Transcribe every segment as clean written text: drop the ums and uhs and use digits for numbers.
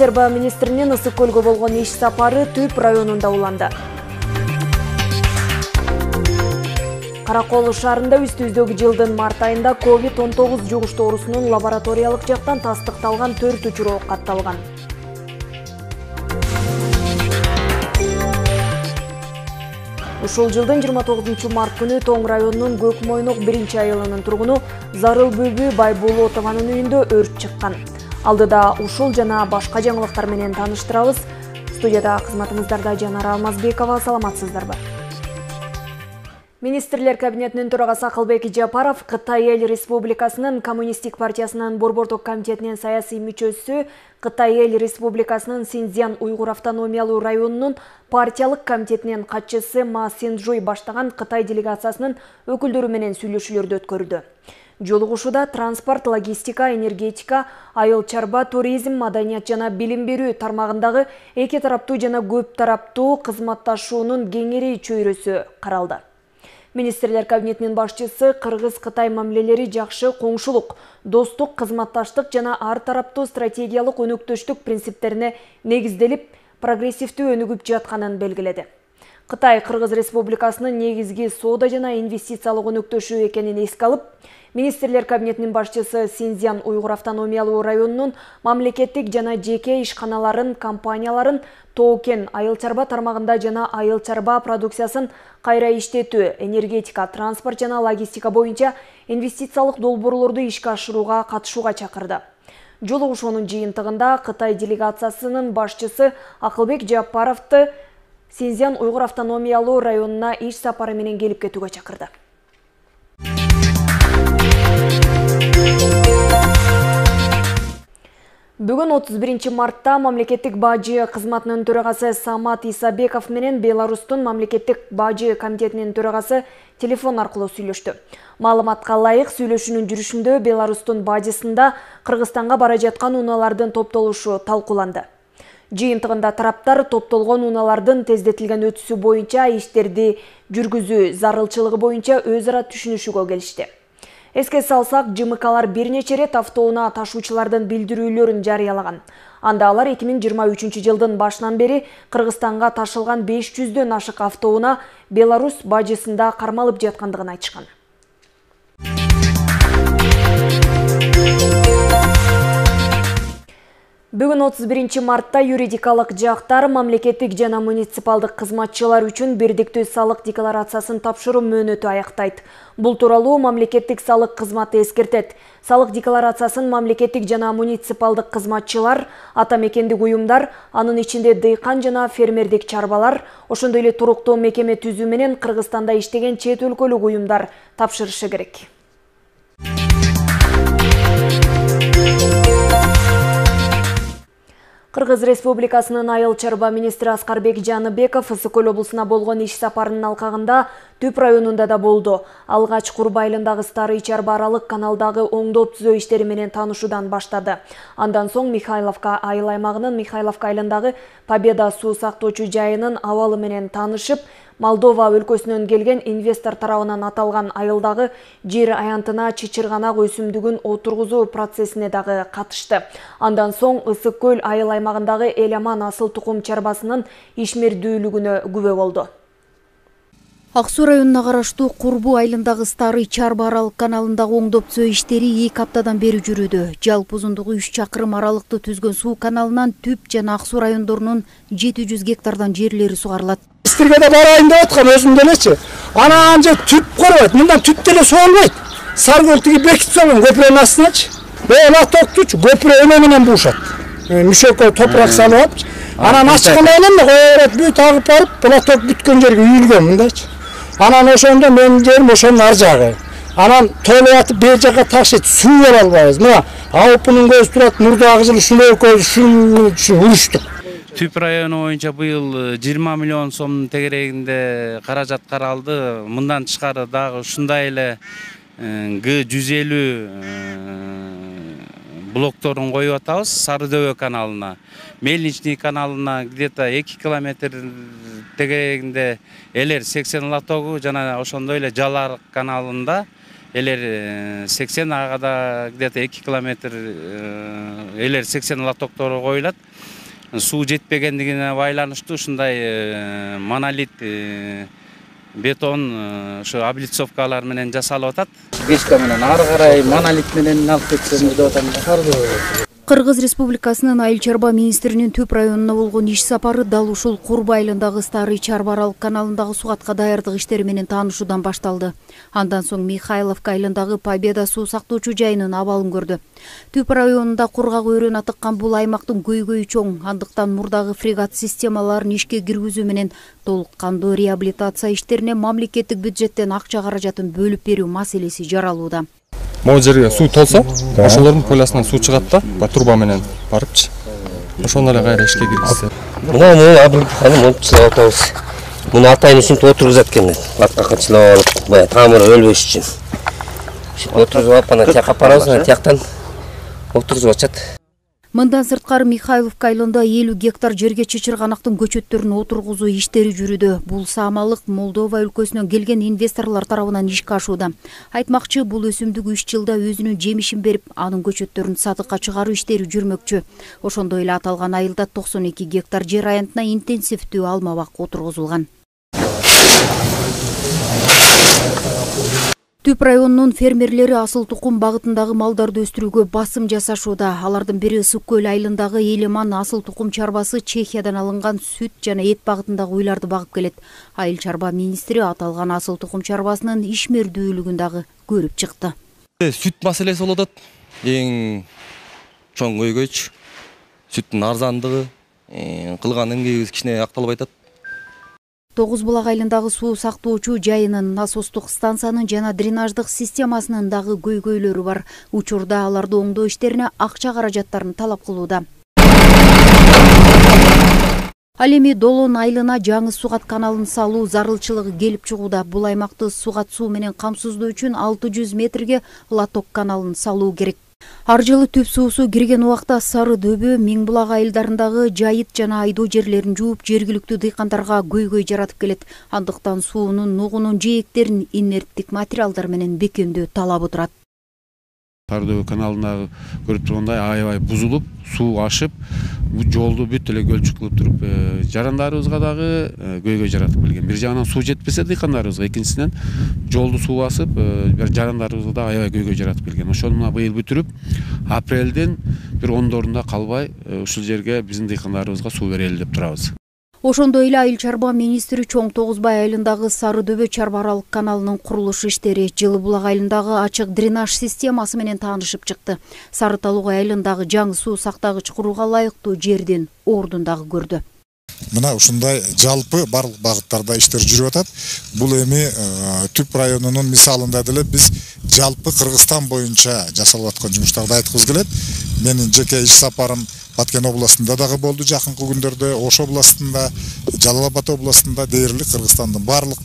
Чарба министринин Ысык көлгө болгон иш сапары Түп районунда уланды. Каракол шаарында үстүздөгү жылдын март айында COVID-19 жугуш оорусунун лабораториялык жактан тастыкталган 4 учуру катталган. Ушул жылдын 29 март күнү Тоң районунун Көкмойнок 1-айылынын тургуну Зарыл Бүбү Байболотованын үйүндө өрт чыккан. Алдыда ушул жана башка жаңылыктар менен таныштырабыз. Студияда кызматыңыздарда Жанара Алмазбекова, саламатсыздарбы? Министрлер кабинетинин төрагасы Акылбек Жапаров Кытай Эл Республикасынын Коммунистик партиясынын Борбордук комитетинин саясий мүчөсү, Кытай Эл Республикасынын Синьцзян уйгур автономиялуу районунун партиялык комитетинин катчысы Ма Синжуй баштаган Кытай делегациясынын өкүлдөрү менен сүйлөшүүлөрдү өткөрдү. Жолугушууда транспорт, логистика, энергетика, айыл чарба, туризм, маданият жана билим берүү тармагындагы эки тараптуу жана көп тараптуу кызматташуунун кеңири чөйрөсү каралды. Министрлер кабинетинин башчысы Кыргыз-Кытай мамилелери жакшы коңшулук, достук, кызматташтык жана ар тараптуу стратегиялык өнөктөштүк принциптерине негизделип, прогрессивдүү өнүгүп жатканын белгиледи. Кытай Кыргыз Республикасынын негизги соода жана инвестициялык өнөктөшү экенин эске алып, Министрлер кабинетинин башчысы Синьцзян уйгур автономиялуу районунун мамлекеттик жана жеке ишканаларын, компанияларын Тоокен айыл чарба тармагында жана айыл чарба продукциясын кайра иштетүү, энергетика, транспорт жана логистика боюнча инвестициялык долбоорлорду ишке ашырууга катышууга чакырды. Жолугушуунун жыйынтыгында Кытай делегациясынын башчысы Акылбек Жапаровду Синьцзян уйгур автономиялуу районуна иш сапары менен келип кетүүгө чакырды. Бүгүн 31 мартта мамлекеттик бажы кызматынын төрагасы Самат Исабеков менен Беларустун мамлекеттик бажы комитетинин төрагасы телефон аркылуу сүйлөштү. Маалыматка ылайык, сүйлөшүүнүн жүрүшүндө Беларустун бажысында Кыргызстанга бара жаткан унаалардын топтолушу талкууланды. Жыйынтыгында тараптар топтолгон унаалардын тездетилген өтүшү боюнча иштерди жүргүзүү зарылчылыгы боюнча өз ара түшүнүшүүгө келишти. Эске салсак, ЖМКлар бир нече рет автоунаа ташуучулардын билдирүүлөрүн жарыялаган. Анда алар 2023 жылдын башынан бери Кыргызстанга ташылган 500дөн ашык автоунаа Беларусь бажысында кармалып жаткандыгын айтышкан. Бүгүн 31 мартта юридикалык жактар мамлекеттик жана муниципалдык кызматчылар үчүн бирдиктүү салык декларациясын тапшыруу мөөнөтү аяктайт. Бул тууралуу мамлекеттик салык кызматы эскертет. Салык декларациясын мамлекеттик жана муниципалдык кызматчылар, ата мекендик уюмдар, анын ичинде дыйкан жана фермердик чарбалар, ошондой эле туруктуу мекеме түзүү менен Кыргызстанда иштеген чет өлкөлүк уюмдар тапшырышы керек. Кыргыз Республикасынын айыл чарба министри Аскарбек Жаныбеков Ысык көл облусуна болгон иш сапарынын алкагында Түп районунда да болду. Алгач Курбай айылындагы Старый Чарба аралык каналдагы оңдоп түзөө иштери менен таанышуудан баштады. Андан соң Михайловка айыл аймагынын Михайловка айылындагы Победа суу сактоочу жайынын абалы менен таанышып, Молдова өлкөсүнөн келген инвестор тарабынан аталган айылдагы жер аянтына чычырганак өсүмдүгүн отургузуу процессине дагы катышты. Андан соң Ысык көл айыл аймагындагы Эламан асыл тукум чарбасынын ишмердүүлүгүнө күбө болду. Ак Суу районуна караштуу Курбу айылындагы Старый Чарба аралык каналындагы оңдоп түзөө иштери 2 аптадан бери жүрүүдө. Жалпы узундугу 3 чакырым аралыкты түзгөн суу каналынан Түп жана Ак Суу райондорунун 700 гектардан жерлери сугарылат. Истирге барайын деп аткан өзүм делечи. Ана анча түп көрөт. Мындан түп деле суу албайт. Саргөл тиги бекитип салган көпүрөнүн астыначы. Ала токтучу көпүрө эме менен буушат. Мүшөккө топурак салып алып, анан ачканда элем койрот бүт агып барып, платок бүткөн жерге үйүлгөн мындайчы. Анан ошондо менин жерим ошонун ар жагы. Анан толуп атып бер жакка ташыйт, суу ала албайбыз. Мына Алпынын көзү турат, Мурдагы жылы ушул көзү уруштук. Түп району боюнча быйыл 20 миллион сомдун тегерегинде каражат каралды. Мындан тышкары дагы ушундай эле Г150 блокторун коюп атабыз Сары Дөбө каналына. Мельничный каналына где-то 2 километр тегерегинде элер 80 лотогу жана ошондой эле Жалар каналында элер 80, агада где-то 2 километр элер 80 лотоктор коюлат. Суу жетпегендигине байланыштуу ушундай монолит бетон ошо облицовкалар менен жасалып атат. Бешка менен ары карай монолит менен алып кетсем деп атам. Кыргыз Республикасынын Айыл чарба министринин Түп районуна болгон иш сапары дал ушул Курбу айылындагы Старый Чарба аралык каналындагы сугатка даярдык иштери менен таанышуудан башталды. Андан соң Михайловка айылындагы Победа суу сактоочу жайынын абалын көрдү. Түп районунда кургак өрөөнө атыккан бул аймактын көйгөйү чоң, андыктан мурдагы фрегат системаларын ишке киргизүү менен толук кандуу реабилитация иштерине мамлекеттик бюджеттен акча каражатын бөлүп берүү маселеси жаралууда. Могу жерге суу толсо, ошолордун полясынан суу чыгат да, труба менен барыпчы. Ошону эле кайра ишке киргизсе. Муну абылып чылап атабыз. Муну атайын ушинтип отургузат экен. Аткакка чылап алып, баягы тамыры өлбөш үчүн. Отургузуп алып, анан тияка апарабыз, тияктан отургузуп атышат. Мындан сырткары Михайловка айылында 50 гектар жерге чычырганактын көчөттөрүн отургузуу иштери жүрүүдө. Бул саамалык Молдова өлкөсүнөн келген инвесторлор тарабынан ишке ашууда. Айтмакчы, бул өсүмдүк 3 жылда өзүнүн жемишин берип, анын көчөттөрүн сатыкка чыгаруу иштери жүрмөкчү. Ошондой эле аталган айылда 92 гектар жер аянтына интенсивдүү алма бак отургузулган. Түп районунун фермерлери асыл тукум багытындагы малдарды өстүрүүгө басым жасашууда. Алардын бири Ысык көл айылындагы Элеман асыл тукум чарбасы Чехиядан алынган сүт жана эт багытындагы уйларды багып келет. Айыл чарба министри аталган асыл тукум чарбасынын ишмердүүлүгүн дагы көрүп чыкты. Сүт маселеси болот. Эң чоң көйгөйчү. Сүттүн арзандыгы, кылган эмгегибиз кичине акталбай атат. Тогуз булак айылындагы суу сактоочу жайынын, насостук станциянын жана дренаждык системасынын дагы көйгөйлөрү бар. Учурда аларды оңдоо иштерине акча каражаттарын талап кылууда. Ал эми Долон айылына жаңы сугат каналын салуу зарылчылыгы келип чыгууда. Бул аймакты сугат суу менен камсыздоо үчүн 600 метрге лоток каналын салуу керек. Ар жылы түп суусу кирген убакта Сары Дөбө, Миңбулак айылдарындагы жайыт жана айдоо жерлерин жууп, жергиликтүү дыйкандарга көйгөй жаратып келет. Андыктан суунун, нугунун жээктерин инерттик материалдар менен бекемдөө талабы турат. Сары Дөбө каналындагы көрүп тургандай аябай бузулуп, суу ашып, жолду бүт эле көлчүк кылып туруп, жарандарыбызга дагы көйгөй жаратып келген. Бир жагынан суу жетпесе дыйкандарыбызга, экинчисинен жолду суу басып, жарандарыбызга да аябай көйгөй жаратып келген. Ошону мына быйыл бүтүрүп, апрелдин бир 10-дорунда калбай ушул жерге биздин дыйкандарыбызга суу берели деп турабыз. Ошондой эле Айыл чарба министри Чоң Тогузбай айылындагы Сары Дөбө чарба аралык каналынын курулуш иштери, Жылы булак айылындагы ачык дренаж системасы менен таанышып чыкты. Сары Талугай айылындагы жаңы суу сактагыч курууга ылайыктуу жердин ордун дагы көрдү. Мына ушундай жалпы барлык багыттарда иштер жүрүп атат. Бул эми Түп районунун мисалында деле биз жалпы Кыргызстан боюнча жасалып аткан жумуштарды айткыбыз келет. Менин жеке иш сапарым Баткен областында дагы болду жакынкы күндөрдө, Ош областында, Жалал Абад областында дээрлик Кыргызстандын барлык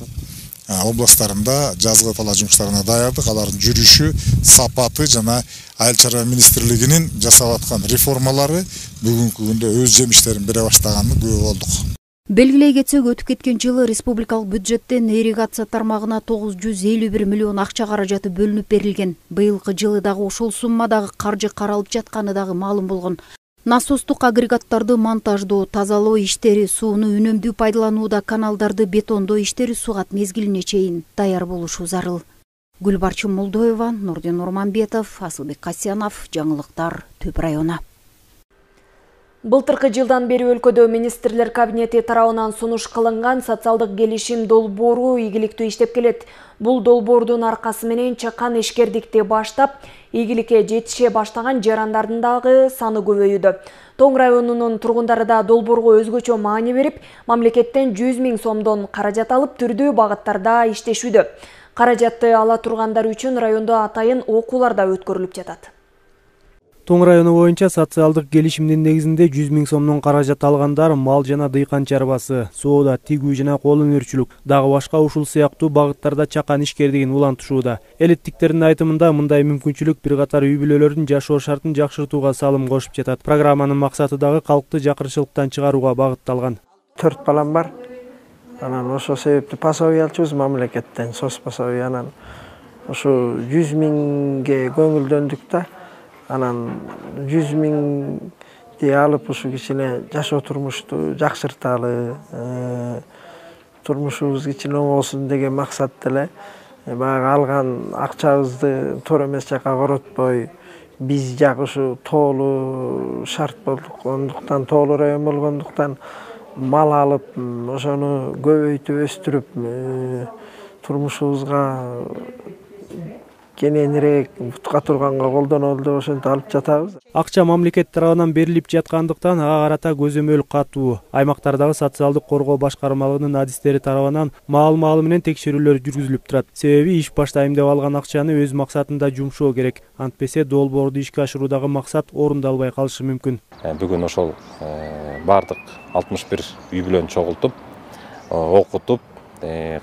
областтарында жазгы тала жумуштарына даярдык. Алардын жүрүшү, сапаты жана Айыл чарба министрлигинин жасап аткан реформалары бүгүнкү күндө өз жемиштерин бере баштаганын күбө болдук. Белгилей кетсек, өтүп кеткен жылы республикалык бюджеттен ирригация тармагына 951 миллион акча каражаты бөлүнүп берилген. Быйылкы жылы дагы ошол суммадагы каржы каралып жатканы дагы маалым болгон. Насостук агрегаттарды монтаждоо, тазалоо иштери, сууну үнөмдүү пайдаланууда каналдарды бетондоо иштери сугат мезгилине чейин даяр болушу зарыл. Гүлбарчын Молдоева, Нурдин Нурманбетов, Асылбек Касьянов, жаңылыктар, Түп району. Былтыркы жылдан бери өлкөдө министрлер кабинети тарабынан сунуш кылынган социалдык келишим долбоору ийгиликтүү иштеп келет. Бул долбоордун аркасы менен чакан ишкердикти баштап, ийгиликке жетише баштаган жарандардын дагы саны көбөйүүдө. Тоң районунун тургундары да долбоорго өзгөчө маани берип, мамлекеттен 100 000 сомдон каражат алып, түрдүү багыттарда иштешүүдө. Каражатты ала тургандар үчүн райондо атайын окуулар да өткөрүлүп жатат. Тоң району боюнча социалдык келишимдин негизинде 100 000 сомдон каражат алгандар мал жана дыйкан чарбасы, соода, тигүү жана кол өнөрчүлүк, дагы башка ушул сыяктуу багыттарда чакан ишкердигин улантышууда. Элиттиктердин айтымында мындай мүмкүнчүлүк бир катар үй бүлөлөрдүн жашоо шартын жакшыртууга салым кошуп жатат. Программанын максаты дагы калкты жакырчылыктан чыгарууга багытталган. 4 балам бар. Анан ошол себептен пособие алчубуз мамлекеттен, сос пособие. Анан ошо 100 миңге көңүлдөндүк да. Анан 100 миңди алып ушу кичине жашоо турмушту жакшырталы, турмушубуз кичине оңолсун деген максат эле. Баягы алган акчабызды туура эмес жака коротпой, биз жак ушу тоолуу шарт болгондуктан, тоолуу район болгондуктан мал алып, ошону көбөйтүп өстүрүп, турмушубузга кененирээк бутка турганга колдонолу деп ошентип алып жатабыз. Акча мамлекет тарабынан берилип жаткандыктан ага карата көзөмөл катуу. Аймактардагы социалдык коргоо башкармалыгынын адистери тарабынан маал-маалы менен текшерүүлөр жүргүзүлүп турат. Себеби иш баштайм деп алган акчаны өз максатында жумшоо керек. Антпесе долбоорду ишке ашыруудагы максат орундалбай калышы мүмкүн. Бүгүн ошол бардык 61 үй бүлөнү чогултуп, окутуп,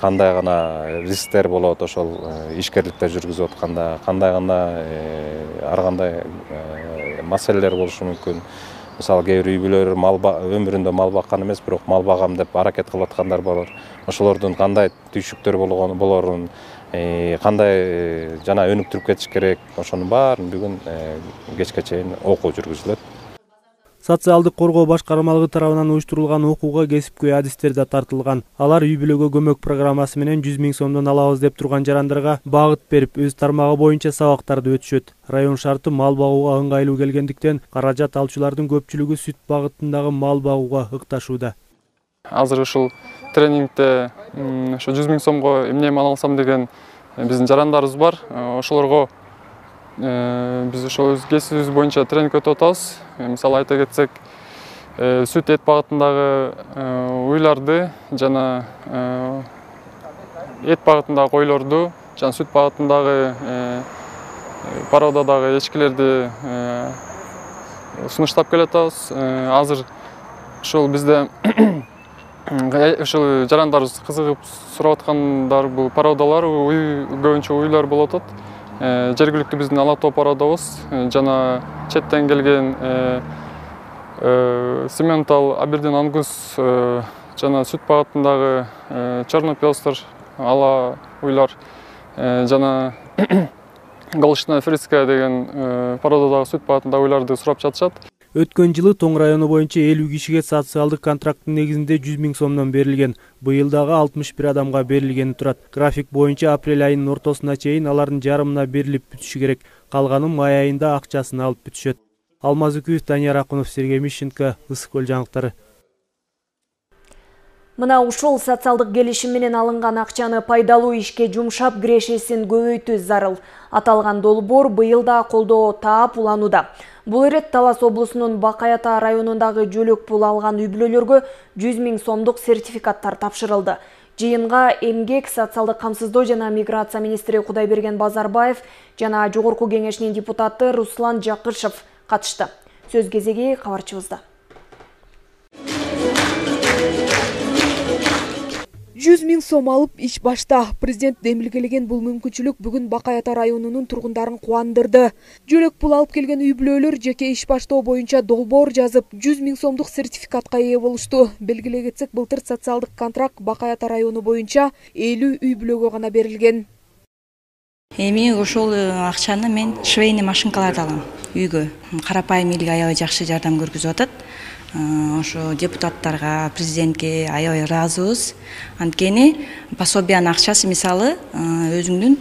кандай гана рисктер болот, ошол ишкерликтер жүргүзүп атканда, кандай гана ар кандай маселелер болушу мүмкүн. Мисалы кээ бир үй бүлөлөр өмүрүндө мал баккан эмес, бирок мал багам деп аракет кылып аткандар болор. Ошолордун кандай түйшүктөр болорун, кандай жана өнүктүрүп кетиш керек, ошонун баарын бүгүн кечке чейин окуу жүргүзүлөт. Социалдык коргоо башкармалыгы тарабынан уюштурулган окууга кесипкөй адистер да тартылган. Алар үй бүлөгө көмөк программасы менен 100 миң сомдон алабыз деп турган жарандарга багыт берип, өз тармагы боюнча сабактарды өтүшөт. Район шарты мал багууга ыңгайлуу келгендиктен, каражат алуучулардын көпчүлүгү сүт багытындагы мал багууга ыкташууда. Азыр ушул тренингде ошо 100 миң сомго эмне мал алсам деген биздин жарандарыбыз бар. Ошолорго биз ошол өз кесибибиз боюнча тренинг өтүп атабыз. Мисалы айта кетсек, сүт эт багытындагы уйларды жана эт багытындагы койлорду, жана сүт багытындагы породадагы эчкилерди сунуштап келатабыз. Азыр ошол бизде ошол жарандарыбыз кызыгып сурап аткандар бул породалар, көбүнчө уйлар болуп атат. Жергиликтүү биздин ала тоо породабыз жана четтен келген Сементал, Абердин Ангус жана сүт багытындагы Черный Пёстр, ала уйлар жана Голштина Фрицкая деген породадагы сүт багытындагы уйларды сурап жатышат. Өткөн жылы Тоң району боюнча 50 кишиге социалдык контракттын негизинде 100 миң сомдон берилген. Быйыл дагы 61 адамга берилгени турат. График боюнча апрель айынын ортосуна чейин алардын жарымына берилип бүтүшү керек. Калганы май айында акчасын алып бүтүшөт. Алмаз Үкүев, Данияр Акунов, Сергей Мищенко, Ысык көл жаңылыктары. Мына ушул социалдык келишим менен алынган акчаны пайдалуу ишке жумшап кирешесин көбөйтүү зарыл. Аталган долбоор быйыл да колдоо таап уланууда. Бул ирет Талас облусунун Бакай Ата районундагы жөлөк пул алган үй бүлөлөргө 100 миң сомдук сертификаттар тапшырылды. Жыйынга эмгек, социалдык камсыздоо жана миграция министри Кудайберген Базарбаев жана жогорку кеңешинин депутаты Руслан Жакышев катышты. Сөз кезеги кабарчыбызда. 100 миң сом алып иш башта. Президент демилгелеген бул мүмкүнчүлүк бүгүн Бакай Ата районунун тургундарын кубандырды. Жөлөк пул алып келген үй бүлөлөр жеке иш баштоо боюнча долбоор жазып, 100 миң сомдук сертификатка ээ болушту. Белгилей кетсек, былтыр социалдык контракт Бакай Ата району боюнча 50 үй бүлөгө гана берилген. Эми ошол акчаны мен швейный машинкаларды алам үйгө. Карапайым элге аябай жакшы жардам көргүзүп атат. Ошо депутаттарга, президентке аябай ыраазыбыз. Анткени пособиянын акчасы мисалы өзүңдүн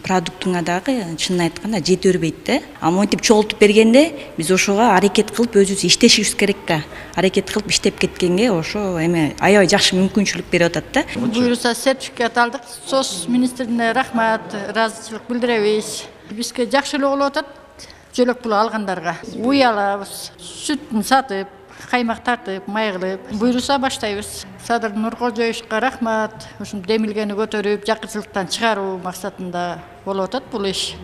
продуктуңа дагы чынын айтканда жете бербейт да. А монтип чогултуп бергенде биз ошого аракет кылып өзүбүз иштешибиз керек да. Аракет кылып иштеп кеткенге ошо эме аябай жакшы мүмкүнчүлүк берип атат да. Буюрса сертификат алдык. СОС министрине рахмат, ыраазычылык билдиребиз. Бизге жакшылык болуп атат. Жөлөк пул алгандарга уй алабыз, сүтүн сатып, каймак тартып, май кылып, буйруса баштайбыз. Садыр Нуркожоевичке рахмат. Ушун демилгени көтөрүп, жакырчылыктан чыгаруу максатында болуп атат бул иш.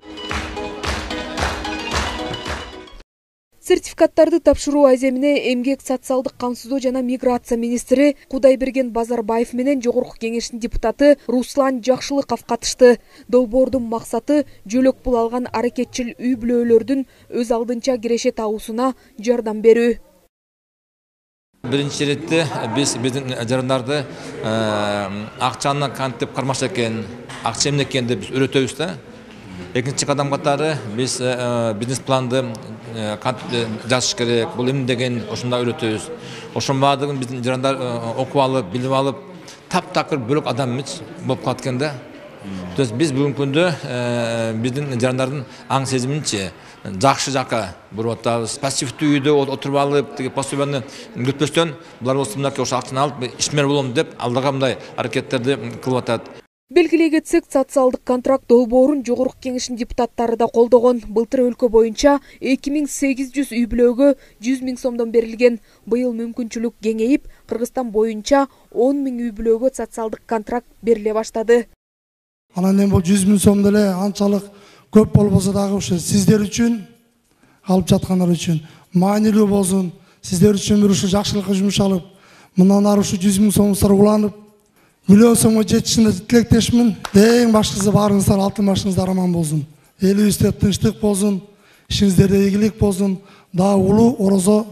Сертификаттарды тапшыруу аземине эмгек, социалдык камсыздоо жана миграция министри Кудайберген Базарбаев менен жогорку кеңештин депутаты Руслан Жакшылыков катышты. Долбоордун максаты жөлөк пул алган аракетчил үй бүлөлөрдүн өз алдынча киреше табуусуна жардам берүү. Биринчи иретте биздин жарандарды акчаны кантип кармаш экен, акча эмне экен деп биз үйрөтөбүз да. Экинчи кадам катары биз бизнес планды жазыш керек. Бул эмне деген ошондо үйрөтөбүз. Ошонун баардыгын биздин жарандар окуп алып, билип алып, таптакыр бөлөк адам эмес болуп калат экен да. То есть биз бүгүнкү күндө биздин жарандардын аң сезиминчи жакшы жака буруп атабыз. Пассивдүү үйдө отуруп алып, тиги пособияны күтпөстөн булар болсо мынакей ошо акчаны алып ишмер болом деп алдыга мындай аракеттерди кылып атат. Белгилей кетсек, социалдык контракт долбоорун Жогорку Кеңештин депутаттары да колдогон. Былтыр өлкө боюнча 2800 үй бүлөгө 100 000 сомдон берилген. Быйыл мүмкүнчүлүк кеңейип, Кыргызстан боюнча 10 000 үй бүлөгө социалдык контракт бериле баштады. Анан эми бул 100 000 сом деле анчалык көп болбосо дагы ошо сиздер үчүн, алып жаткандар үчүн маанилүү болсун. Сиздер үчүн бир ушу жакшылыкка жумшалып, мындан ары ушу 100 000 сомдор уланып, миллион сомго жетишине тилектешмин. Эң башкысы баарыңыздар алтын башыңыздар аман болсун. Элибизде тынчтык болсун, ишиңиздерде ийгилик болсун. Дагы улуу орозо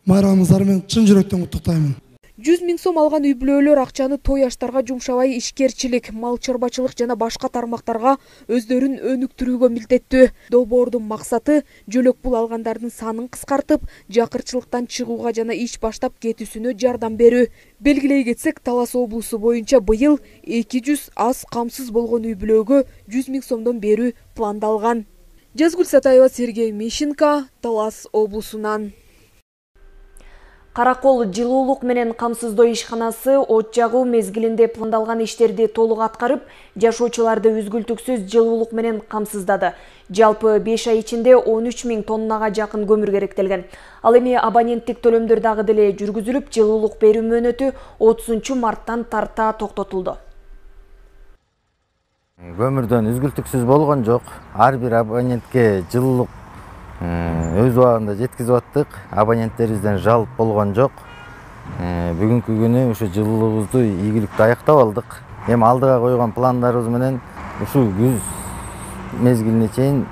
майрамыңыздар менен чын жүрөктөн куттуктаймын. 100 000 сом алган үй бүлөлөр акчаны той аштарга жумшабай ишкерчилик, мал чарбачылык жана башка тармактарга өздөрүн өнүктүрүүгө милдеттүү. Долбоордун максаты жөлөк пул алгандардын санын кыскартып, жакырчылыктан чыгууга жана иш баштап кетүүсүнө жардам берүү. Белгилей кетсек, Талас облусу боюнча быйыл 200 аз камсыз болгон үй бүлөгө 100 000 сомдон берүү пландалган. Жазгүл Сатаева, Сергей Мищенко, Талас облусунан. Каракол жылуулук менен камсыздоо ишканасы от жагуу мезгилинде пландалган иштерди толук аткарып, жашоочуларды үзгүлтүксүз жылуулук менен камсыздады. Жалпы 5 ай ичинде 13 000 тоннага жакын көмүр керектелген. Ал эми абоненттик төлөмдөр дагы деле жүргүзүлүп, жылуулук берүү мөөнөтү 30 марттан тарта токтотулду. Көмүрдөн үзгүлтүксүз болгон жок. Ар бир абонентке жылуулук өз убагында жеткизип аттык. Абоненттерибизден жалп болгон жок. Бүгүнкү күнү ушу жылуулугубузду ийгиликтүү аяктап алдык. Эми алдыга койгон пландарыбыз менен ушу күз мезгилине чейин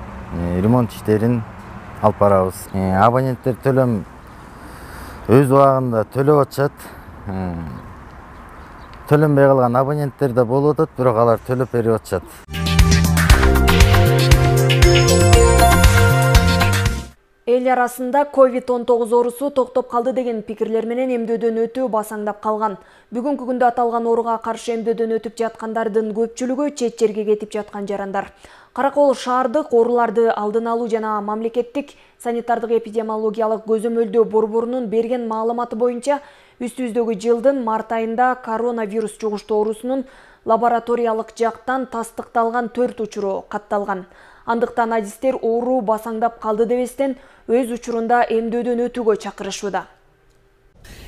ремонт иштерин алып барабыз. Абоненттер төлөм өз убагында төлөп атышат. Төлөнбөй калган абоненттер да болуп атат, бирок алар төлөп берип атышат. Эл арасында COVID-19 оорусу токтоп калды деген пикирлер менен эмдөөдөн өтүү басаңдап калган. Бүгүнкү күндө аталган ооруга каршы эмдөөдөн өтүп жаткандардын көпчүлүгү чет жерге кетип жаткан жарандар. Каракол шаардык ооруларды алдын алуу жана мамлекеттик санитардык эпидемиологиялык көзөмөлдөө борборунун берген маалыматы боюнча үстүбүздөгү жылдын март айында коронавирус жугуштуу оорусунун лабораториялык жактан тастыкталган 4 учуру катталган. Андыктан адистер оору басаңдап калды дебестен өз учурунда эмдөөдөн өтүүгө чакырышууда.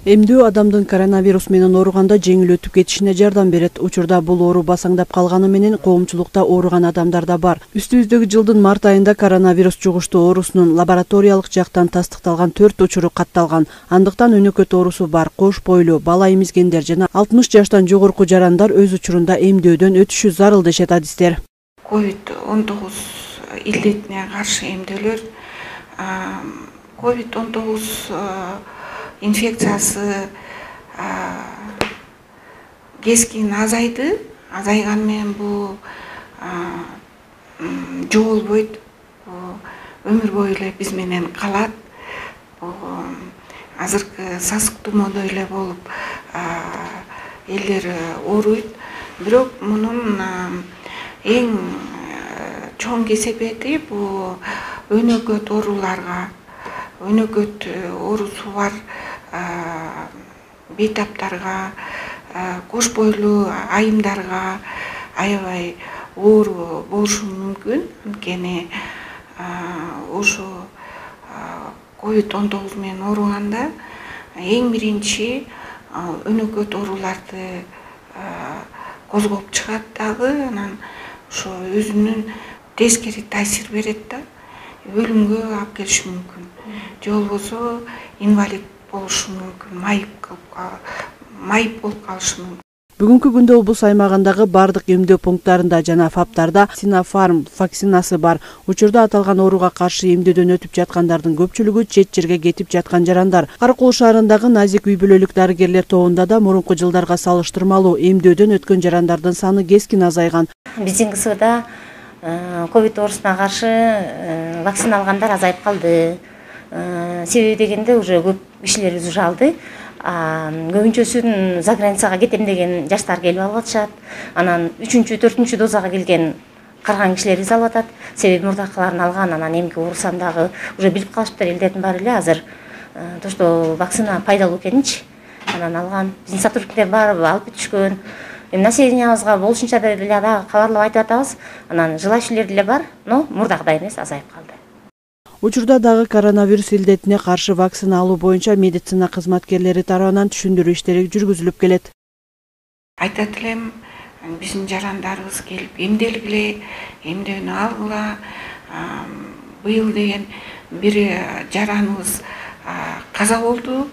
Эмдөө адамдын коронавирус менен ооруганда жеңил өтүп кетишине жардам берет. Учурда бул оору басаңдап калганы менен коомчулукта ооруган адамдар да бар. Үстүбүздөгү жылдын март айында коронавирус жугуштуу оорусунун лабораториялык жактан тастыкталган 4 учуру катталган. Андыктан өнөкөт оорусу бар кош бойлуу, бала эмизгендер жана 60 жаштан жогорку жарандар өз учурунда эмдөөдөн өтүшү зарыл дешет адистер. COVID-19 илдетине каршы эмдөөлөр COVID-19 инфекциясы кескин азайды. Азайган менен бул жоолбойт, өмүр бою эле биз менен калат. Азыркы сасык тумоодой эле болуп элдер ооруйт. Бирок мунун эң чоң кесепети бул өнөкөт ооруларга, өнөкөт оорусу бар бейтаптарга, кош бойлуу айымдарга аябай оору болушу мүмкүн. Анткени ошо COVID-19 менен ооруганда эң биринчи өнөкөт ооруларды козгоп чыгат дагы, анан ошо өзүнүн тескери таасир берет да, өлүмгө алып келиши мүмкүн. Же болбосо инвалид болушу мүмкүн, майып болуп калышы мүмкүн. Бүгүнкү күндө облус аймагындагы бардык эмдөө пункттарында жана ФАПтарда Синофарм вакцинасы бар. Учурда аталган ооруга каршы эмдөөдөн өтүп жаткандардын көпчүлүгү чет жерге кетип жаткан жарандар. Каракол шаарындагы Назик үй бүлөлүк дарыгерлер тобунда да мурунку жылдарга салыштырмалуу эмдөөдөн өткөн жарандардын саны кескин азайган. Биздин КСда ковид оорусуна каршы вакцина алгандар азайып калды. Себеби дегенде уже көп кишилерибиз уже алды. Көбүнчөсүн за границага кетем деген жаштар келип алып атышат. Анан 3-чү, 4-чү дозага келген карган кишилерибиз алып атат. Себеби мурдакыларын алган, анан эмки урусам дагы уже билип калышыптыр элдердин баары эле азыр то, что вакцина пайдалуу экенинчи. Анан алган. Биздин сотрудниктер баары алып бүтүшкөн. Населениябызга болушунча деле дагы кабарлап айтып атабыз. Анан желающийлер деле бар, но мурдагыдай эмес, азайып калды. Учурда дагы коронавирус илдетине каршы вакцина алуу боюнча медицина кызматкерлери тарабынан түшүндүрүү иштери жүргүзүлүп келет. Айтат элем, биздин жарандарыбыз келип эмделгиле, эмдөөнү алгыла. Быйыл деген бир жараныбыз каза болду.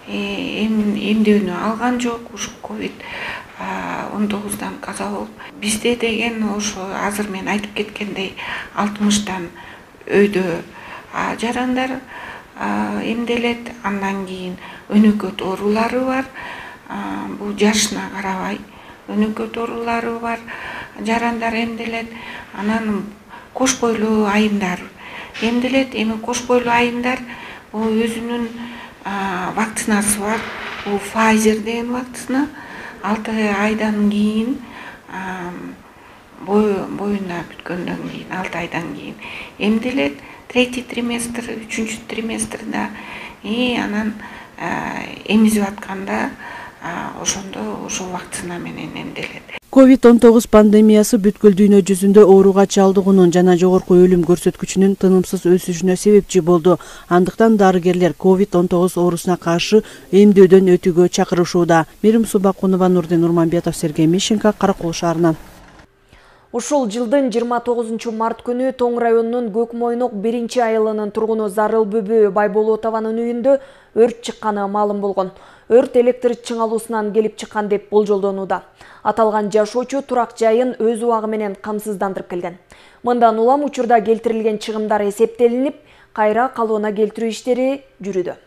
Эмдөөнү алган жок, ушу COVID-19 каза болуп. Бизде деген ошо азыр мен айтып кеткендей 60-тан өйдө жарандар эмделет, андан кийин өнөкөт оорулары бар. Бул жашына карабай өнөкөт оорулары бар. Жарандар эмделет, анан кош бойлуу айымдар эмделет. Эми кош бойлуу айымдар бул өзүнүн вакцинасы бар. Бул Pfizer деген вакцина 6 айдан кийин боюна бүткөндөн кийин 6 айдан кийин эмделет. 3-чү триместр, 3-чү триместрда анан эмизип атканда ошондо ошол вакцина менен эмделет. COVID-19 пандемиясы бүткүл дүйнө жүзүндө ооруга чалдыгуунун жана жогорку өлүм көрсөткүчүнүн тынымсыз өсүшүнө себепчи болду. Андыктан дарыгерлер COVID-19 оорусуна каршы эмдөөдөн өтүүгө чакырышууда. Мерим Субакунова, Нурдин Нурманбетов, Сергей Мищенко, Каракол шаарынан. Ушул жылдын 29 март күнү Тоң районунун Көкмойнок 1-айылынын тургуну Зарыл Бүбү Байболотованын үйүндө өрт чыкканы маалым болгон. Өрт электр чыңалуусунан келип чыккан деп болжолдонууда. Аталган жашоочу турак жайын өз убагы менен камсыздандырып келген. Мындан улам учурда келтирилген чыгымдар эсептелинип, кайра калыбына келтирүү иштери жүрүүдө.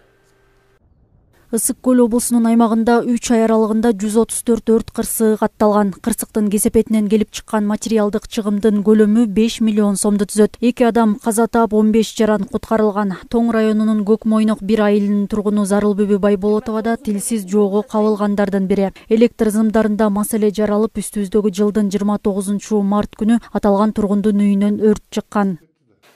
Ысык көл облусунун аймагында 3 ай аралыгында 134 өрт кырсыгы катталган. Кырсыктын кесепетинен келип чыккан материалдык чыгымдын көлөмү 5 миллион сомду түзөт. 2 адам каза таап, 15 жаран куткарылган. Тоң районунун Көкмойнок 1 айылынын тургуну Зарыл Бүбү Байболотовада тилсиз жоого кабылгандардын бири. Электр зымдарында маселе жаралып, үстүбүздөгү жылдын 29 март күнү аталган тургундун үйүнөн өрт чыккан.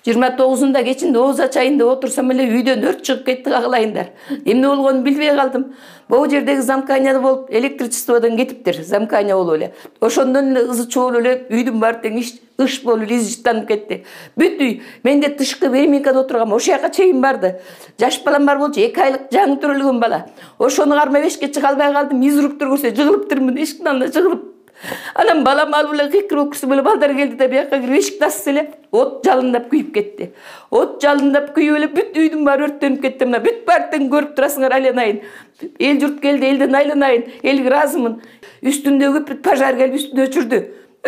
29-ында кечинде Ооза чайында отурсам эле үйдөн өрт чыгып кетти, кагалайындар. Эмне болгонун билбей калдым. Бул жердеги замканияда болуп, электричестводон кетиптир, замкания болуп эле. Ошондон эле ызы чуу болуп эле үйдүн баары тең ыш болуп эле изжиттанып кетти. Бүт үй, менде тышкы берминкада отургам, ошол жака чейин барды. Жаш балам бар болчу, 2 айлык жаңы төрөлгөн бала. Ошону кармап эшикке чыга албай калдым, изруктур көрсө жыгылыптырмын, эшиктин алдына жыгылып. Анан балам алып эле кыйкырып өксүп эле балдар келди да бияка кирип эшикти ачса эле от жалындап күйүп кетти. От жалындап күйүп эле бүт үйдүн баары өрттөнүп кетти. Мына бүт баары тең көрүп турасыңар, айланайын. Эл журт келди, элден айланайын. Элге ыраазымын. Үстүндөгү пожар келип үстүндө өчүрдү.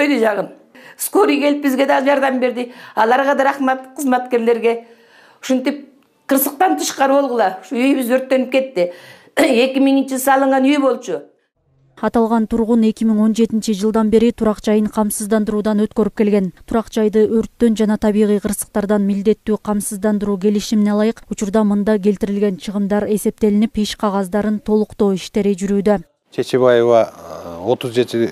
Өйдө жагын. Скорый келип бизге да жардам берди. Аларга да рахмат, кызматкерлерге. Ушинтип кырсыктан тышкары болгула. Ушу үйүбүз өрттөнүп кетти. 2000-жылы салынган үй болчу. Аталган тургун 2017 жылдан бери турак жайын камсыздандыруудан өткөрүп келген. Турак жайды өрттөн жана табигый кырсыктардан милдеттүү камсыздандыруу келишимине ылайык учурда мында келтирилген чыгымдар эсептелинип, иш кагаздарын толуктоо иштери жүрүүдө. Чечебаева 37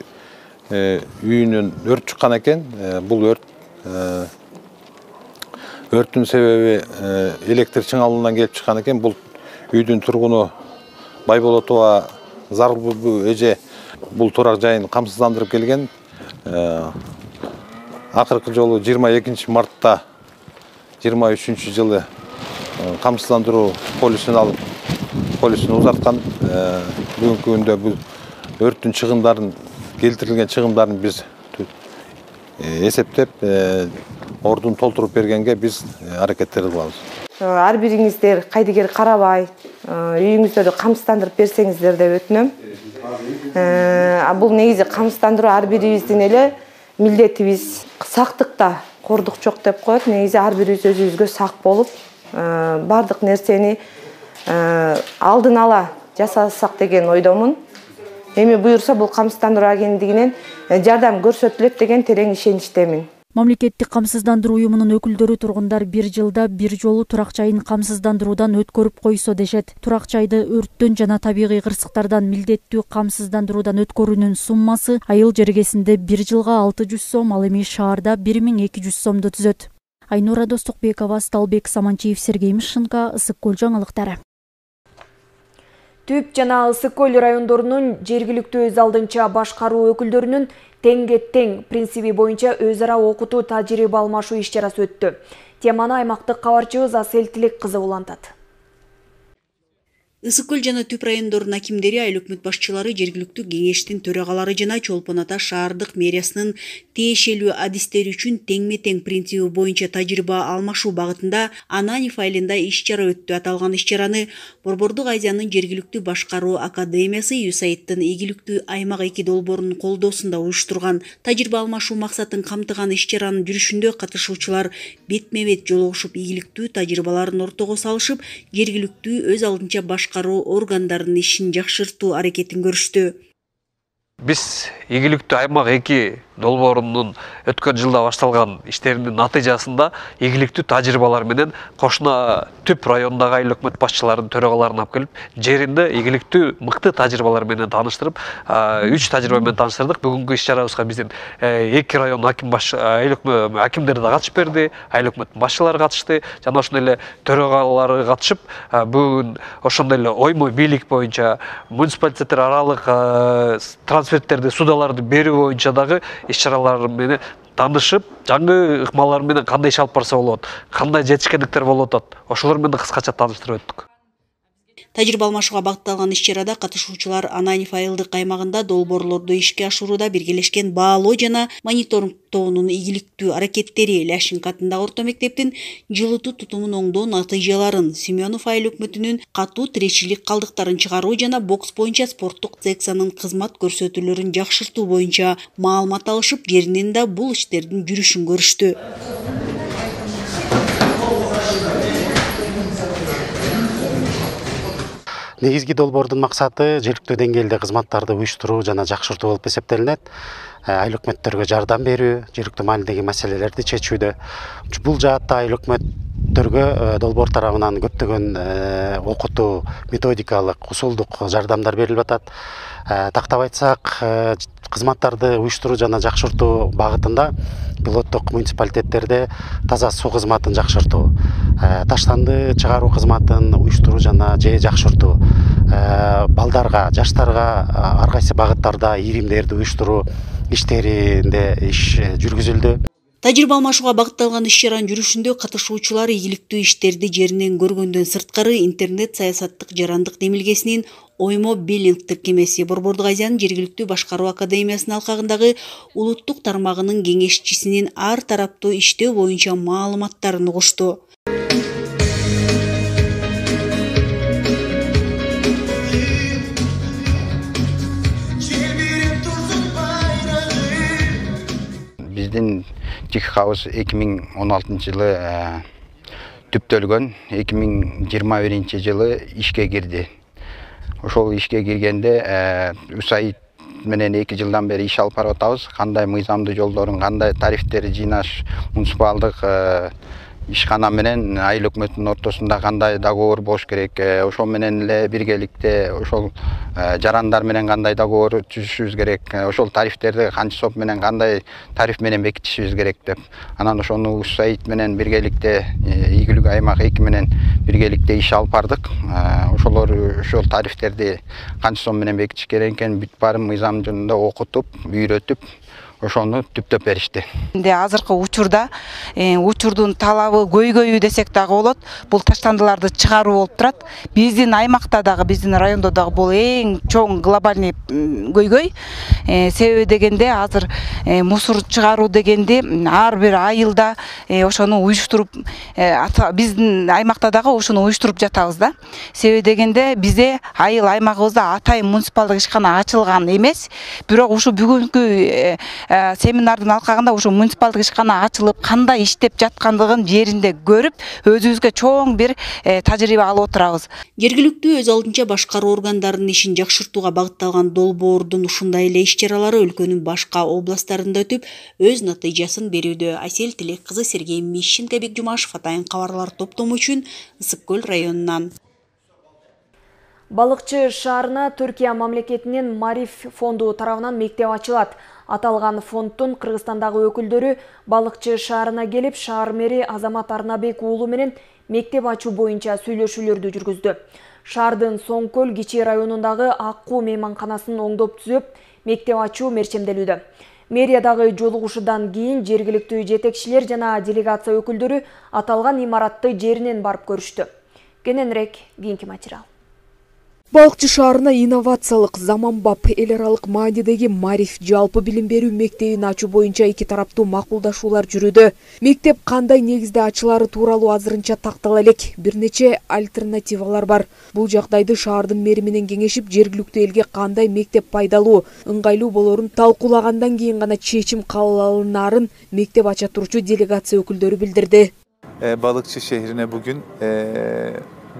үйүнөн өрт чыккан экен. Бул өрттүн себеби электр чыңалуунан келип чыккан экен. Бул үйдүн тургуну Байболотова Зарыл Бүбү эже бул турак жайын камсыздандырып келген. Акыркы жолу 22 мартта 23 жылы камсыздандыруу полисин алып, полисин узарткан. Бүгүнкү күндө бул өрттүн чыгымдарын, келтирилген чыгымдарын биз эсептеп, ордун толтуруп бергенге биз аракеттер кылабыз. Ар бириңиздер кайдыгер карабай, үйүңүздөрдү камсыздандырып берсеңиздер деп өтүнөм. Бул негизи камсыздандыруу ар бирибиздин эле милдетибиз. Сактыкта кордук жок деп коет. Негизи ар бирибиз өзүбүзгө сак болуп, бардык нерсени алдын ала жасасак деген ойдомун. Эми буюрса бул камсыздандыруу агенттигинен жардам көрсөтүлөт деген терең ишеничтемин. Мамлекеттик камсыздандыруу уюмунун өкүлдөрү тургундар бир жылда бир жолу турак жайын камсыздандыруудан өткөрүп койсо дешет. Турак жайды өрттөн жана табигый кырсыктардан милдеттүү камсыздандыруудан өткөрүүнүн суммасы айыл жергесинде бир жылга 600 сом, ал эми шаарда 1200 сомду түзөт. Айнура Достукбекова, Сталбек Саманчиев, Сергей Мишинка, Ысык көл жаңылыктары. Түп жана Ысык көл райондорунун жергиликтүү өз алдынча башкаруу өкүлдөрүнүн тең принциби боюнча өз ара окутуу тажрыйба алмашуу иш-чарасы өттү. Теманы аймактык кабарчыбыз Асел Тилек кызы улантат. Ысык көл жана Түп райондорунун акимдери, айыл өкмөт башчылары, жергиликтүү кеңештин төрагалары жана Чолпон Ата шаардык мэриясынын тиешелүү адистери үчүн теңме-тең принциби боюнча тажрыйба алмашуу багытында Ананев айылында иш-чара өттү. Аталган иш-чараны Борбордук Азиянын жергиликтүү башкаруу академиясы USAID-тын ийгиликтүү аймак 2 долбоорунун колдоосунда уюштурган. Тажрыйба алмашуу максатын камтыган иш-чаранын жүрүшүндө катышуучулар бетме-бет жолугушуп, ийгиликтүү тажрыйбаларын ортого салышып, жергиликтүү өз алдынча башкаруу органдарынын ишин жакшыртуу аракетин көрүштү. Биз ийгиликтүү аймак 2 долбоорунун өткөн жылда башталган иштеринин натыйжасында ийгиликтүү тажрыйбалар менен кошуна Түп районундагы айыл өкмөт башчыларынын төрагаларын алып келип, жеринде ийгиликтүү мыкты тажрыйбалар менен тааныштырып, 3 тажрыйба менен тааныштырдык. Бүгүнкү иш-чарабызга биздин 2 район акимдери да катышып берди, айыл өкмөт башчылары катышты, жана ошондой эле төрагалары катышып, бүгүн ошондой эле оймой бийлик боюнча муниципалитеттер аралык трансферттерди, судаларды берүү боюнча дагы иш-чаралар менен таанышып, жаңы ыкмалар менен кандай иш алып барса болот, кандай жетишкендиктер болуп атат, ошолор менен кыскача тааныштырып өттүк. Тажрыйба алмашууга багытталган иш-чарада катышуучулар Ананев айылдык аймагында долбоорлорду ишке ашырууда биргелешкен баалоо жана мониторингтоонун ийгиликтүү аракеттери, Ляшинк атындагы орто мектептин жылытуу тутумун оңдоо натыйжаларын, Семенов айыл өкмөтүнүн катуу тирешчилик калдыктарын чыгаруу жана бокс боюнча спорттук секциянын кызмат көрсөтүүлөрүн жакшыртуу боюнча маалымат алышып, жеринен да бул иштердин жүрүшүн көрүштү. Негизги долбоордун максаты жергиликтүү деңгээлде кызматтарды уюштуруу жана жакшыртуу болуп эсептелинет. Айыл өкмөттөргө жардам берүү, жергиликтүү маалдеги маселелерди чечүүдө. Бул жаатта айыл өкмөттөргө долбоор тарабынан көптөгөн окутуу, методикалык, усулдук жардамдар берилип атат. Тактап айтсак, кызматтарды уюштуруу жана жакшыртуу багытында пилоттук муниципалитеттерде таза суу кызматын жакшыртуу, таштанды чыгаруу кызматын уюштуруу жана жакшыртуу, балдарга, жаштарга ар кайсы багыттарда ийримдерди уюштуруу иштеринде иш жүргүзүлдү. Тажрыйба алмашууга багытталган иш-чаранын жүрүшүндө катышуучулар ийгиликтүү иштерди жеринен көргөндөн сырткары интернет саясаттык жарандык демилгесинин оймо биллинг тиркемеси, Борбордук Азиянын жергиликтүү башкаруу академиясынын алкагындагы улуттук тармагынын кеңешчисинин ар тараптуу иштөө боюнча маалыматтарын угушту. Биздин Тихий хаус 2016 жылы түптөлгөн, 2021 жылы ишке кирди. Ошол ишке киргенде USAID менен 2 жылдан бери иш алып барып атабыз. Кандай мыйзамдуу жолдорун, кандай тарифтерди жыйнаш, муниципалдык ишкана менен айыл өкмөтүнүн ортосунда кандай договор болуш керек, ошол менен эле биргеликте ошол жарандар менен кандай договор түзүшүбүз керек, ошол тарифтерди канча сом менен кандай тариф менен бекитишибиз керек деп. Анан ошону USAID менен биргеликте ийгиликтүү аймак 2 менен биргеликте иш алып бардык. Ошол тарифтерди канча сом менен бекитиш керек экенин бүт баарын мыйзам жөнүндө окутуп, үйрөтүп, ошону түптөп беришти. Азыркы учурда учурдун талабы көйгөйү десек дагы болот. Бул таштандыларды чыгаруу болуп турат. Биздин аймакта дагы, биздин райондо дагы бул эң чоң глобальный көйгөй. Себеби дегенде азыр мусор чыгаруу дегенде ар бир айылда ошону уюштуруп, биздин аймакта дагы ошону уюштуруп жатабыз да. Себеби дегенде бизде айыл аймагыбызда атайын муниципалдык ишкана ачылган эмес, бирок ушу бүгүнкү семинардын алкагында ушу муниципалдык ишкана ачылып кандай иштеп жаткандыгын жеринде көрүп өзүбүзгө чоң бир тажрыйба алып отурабыз. Жергиликтүү өз алдынча башкаруу органдарынын ишин жакшыртууга багытталган долбоордун ушундай эле иш-чаралары өлкөнүн башка областтарында өтүп, өз натыйжасын берүүдө. Айсел Тилек кызы, Сергей Мищенко, Бек Жумашев, Атайын кабарлар топтому үчүн Ысык Көл районунан. Балыкчы шаарына Түркия мамлекетинин Мариф фонду тарабынан мектеп ачылат. Аталган фонддун Кыргызстандагы өкүлдөрү Балыкчы шаарына келип, шаар мэри Азамат Арнабек уулу менен мектеп ачуу боюнча сүйлөшүүлөрдү жүргүздү. Шаардын Соңкөл Кичи районундагы Аккуу мейманканасын оңдоп түзөп, мектеп ачуу мерчемделүүдө. Мэриядагы жолугушуудан кийин жергиликтүү жетекчилер жана делегация өкүлдөрү аталган имаратты жеринен барып көрүштү. Кененирээк кийинки материал. Балыкчы шаарына инновациялык, заманбап, эл аралык маанидеги Мариф жалпы билим берүү мектебин ачуу боюнча эки тараптуу макулдашуулар жүрүүдө. Мектеп кандай негизде ачылары тууралуу азырынча тактала элек. Бир нече альтернативалар бар. Бул жагдайды шаардын мэри менен кеңешип, жергиликтүү элге кандай мектеп пайдалуу, ыңгайлуу болорун талкуулагандан кийин гана чечим кабыл алынарын мектеп ача турчу делегация өкүлдөрү билдирди. Balıkçı şehrine bugün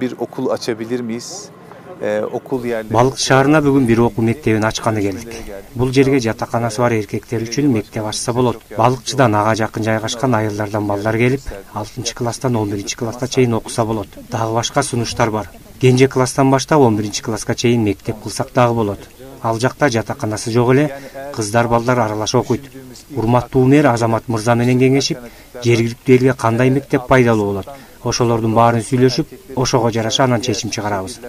bir okul açabilir miyiz? Балык шаарына бүгүн бир окуу мектебин ачканы келдик. Бул жерге жатаканасы бар эркектер үчүн мектеп ачса болот. Балыкчыдан ага жакын жайгашкан айылдардан балдар келип, 6-класстан 11-класска чейин окуса болот. Дагы башка сунуштар бар. Кенже класстан баштап 11-класска чейин мектеп кылсак дагы болот. Ал жакта жатаканасы жок эле, кыздар балдар аралаша окуйт. Урматтуу мэр Азамат мырза менен кеңешип, жергиликтүү элге кандай мектеп пайдалуу болот, ошолордун баарын сүйлөшүп, ошого жараша анан чечим чыгарабыз.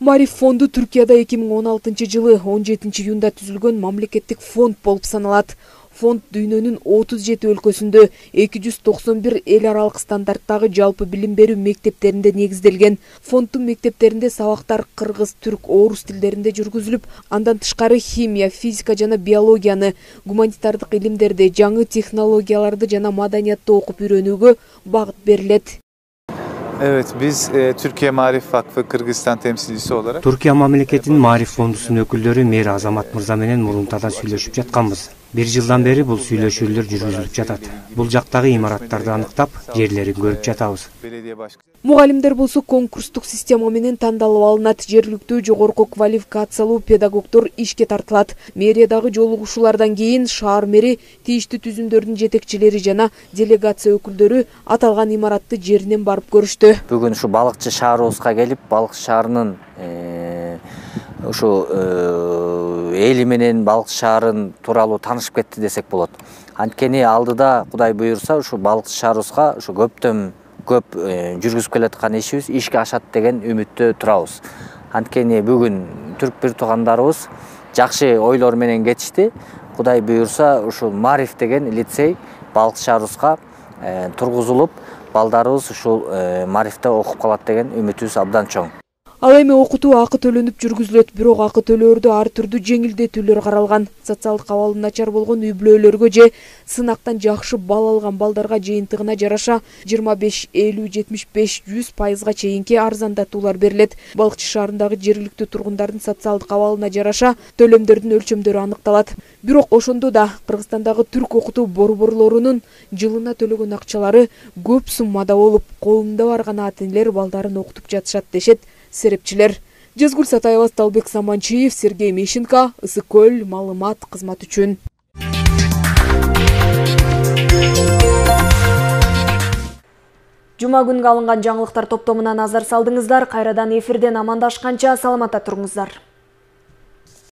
Мариф фонду Түркияда 2016 жылы 17 июнда түзүлгөн мамлекеттик фонд болуп саналат. Фонд дүйнөнүн 37 өлкөсүндө 291 эл аралык стандарттагы жалпы билим берүү мектептеринде негизделген. Фонддун мектептеринде сабактар кыргыз, түрк, орус тилдеринде жүргүзүлүп, андан тышкары химия, физика жана биологияны, гуманитардык илимдерди, жаңы технологияларды жана маданиятты окуп үйрөнүүгө багыт берилет. Evet, biz Türkiye Marif Vakfı Kırgızistan temsilcisi olarak Türkiye мамлекетинин Marif фондусунун өкүлдөрү мэр Азамат мырза менен мурунтадан сүйлөшүп жатканбыз. Бир жылдан бери бул сүйлөшүүлөр жүргүзүлүп жатат. Бул жактагы имараттарды аныктап, жерлерин көрүп жатабыз. Мугалимдер болсо конкурстук система менен тандалып алынат. Жергиликтүү жогорку квалификациялуу педагогдор ишке тартылат. Мэриядагы жолугушуулардан кийин шаар мэри, тийиштүү түзүмдөрдүн жетекчилери жана делегация өкүлдөрү аталган имаратты жеринен барып көрүштү. Бүгүн ушу Балыкчы шаарыбызга келип, Балыкчы шаарынын ушу эли менен Балыкчы шаарын тууралуу таанышып кетти десек болот. Анткени алдыда Кудай буйрса ушу Балыкчы шаарыбызга ушу көп жүргүзүп келаткан ишибиз ишке ашат деген үмүттө турабыз. Анткени бүгүн түрк бир туугандарыбыз жакшы ойлор менен кетишти. Кудай буйрса ушу Мариф деген лицей Балыкчы шаарыбызга тургузулуп, балдарыбыз ушул Марифте окуп калат деген үмүтүбүз абдан чоң. Ал эми окутуу акы төлөнүп жүргүзүлөт, бирок акы төлөөрдө ар түрдүү жеңилдетүүлөр каралган. Социалдык абалы начар болгон үй бүлөлөргө же сынактан жакшы бал алган балдарга жыйынтыгына жараша 25, 50, 75, 100% чейинки арзандатуулар берилет. Балыкчы шаарындагы жергиликтүү тургундардын социалдык абалына жараша төлөмдөрдүн өлчөмдөрү аныкталат. Бирок ошондо да Кыргызстандагы түрк окутуу борборлорунун жылына төлөгөн акчалары көп суммада болуп, колунда бар гана ата-энелер балдарын окутуп жатышат дешет серепчилер. Жазгүл Сатаева, Талбек Саманчиев, Сергей Мищенко, Ысык Көл, маалымат кызмат үчүн. Жума күнгө алынган жаңылыктар топтомуна назар салдыңыздар. Кайрадан эфирден амандашканча саламатта туруңуздар.